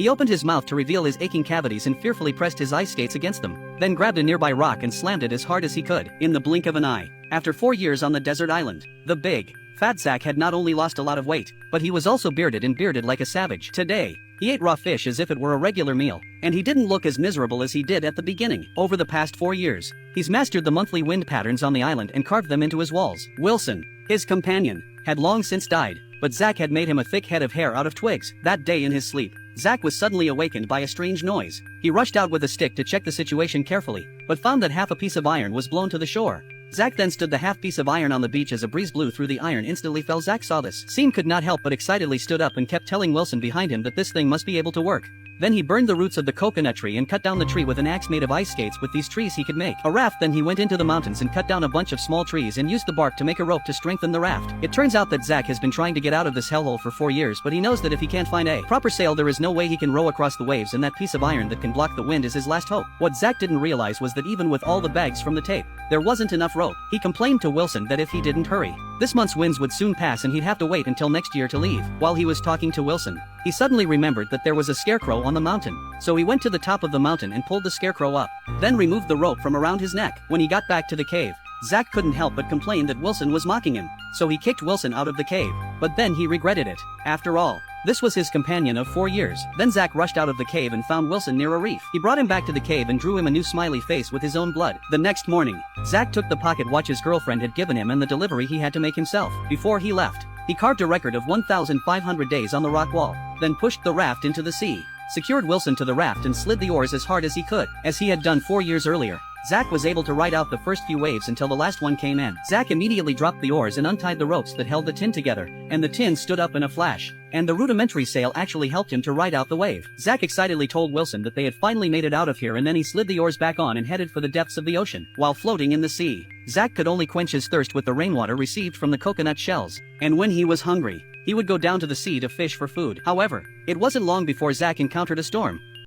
He opened his mouth to reveal his aching cavities and fearfully pressed his ice skates against them, then grabbed a nearby rock and slammed it as hard as he could, in the blink of an eye. After 4 years on the desert island, the big, fat Zach had not only lost a lot of weight, but he was also bearded like a savage. Today, he ate raw fish as if it were a regular meal, and he didn't look as miserable as he did at the beginning. Over the past 4 years, he's mastered the monthly wind patterns on the island and carved them into his walls. Wilson, his companion, had long since died, but Zach had made him a thick head of hair out of twigs. That day in his sleep, Zach was suddenly awakened by a strange noise. He rushed out with a stick to check the situation carefully, but found that half a piece of iron was blown to the shore. Zach then stood the half piece of iron on the beach as a breeze blew through the iron instantly fell. Zach saw this scene, could not help but excitedly stood up and kept telling Wilson behind him that this thing must be able to work. Then he burned the roots of the coconut tree and cut down the tree with an axe made of ice skates. With these trees he could make a raft. Then he went into the mountains and cut down a bunch of small trees and used the bark to make a rope to strengthen the raft. It turns out that Zach has been trying to get out of this hellhole for 4 years, but he knows that if he can't find a proper sail there is no way he can row across the waves, and that piece of iron that can block the wind is his last hope. What Zach didn't realize was that even with all the bags from the tape, there wasn't enough rope. He complained to Wilson that if he didn't hurry, this month's winds would soon pass and he'd have to wait until next year to leave. While he was talking to Wilson, he suddenly remembered that there was a scarecrow on the mountain. So he went to the top of the mountain and pulled the scarecrow up, then removed the rope from around his neck. When he got back to the cave, Zach couldn't help but complain that Wilson was mocking him. So he kicked Wilson out of the cave, but then he regretted it. After all, this was his companion of 4 years. Then Zach rushed out of the cave and found Wilson near a reef. He brought him back to the cave and drew him a new smiley face with his own blood. The next morning, Zach took the pocket watch his girlfriend had given him and the delivery he had to make himself. Before he left, he carved a record of 1,500 days on the rock wall, then pushed the raft into the sea, secured Wilson to the raft and slid the oars as hard as he could. As he had done 4 years earlier, Zach was able to ride out the first few waves until the last one came in. Zach immediately dropped the oars and untied the ropes that held the tin together, and the tin stood up in a flash, and the rudimentary sail actually helped him to ride out the wave. Zach excitedly told Wilson that they had finally made it out of here, and then he slid the oars back on and headed for the depths of the ocean. While floating in the sea, Zach could only quench his thirst with the rainwater received from the coconut shells, and when he was hungry, he would go down to the sea to fish for food. However, it wasn't long before Zach encountered a storm.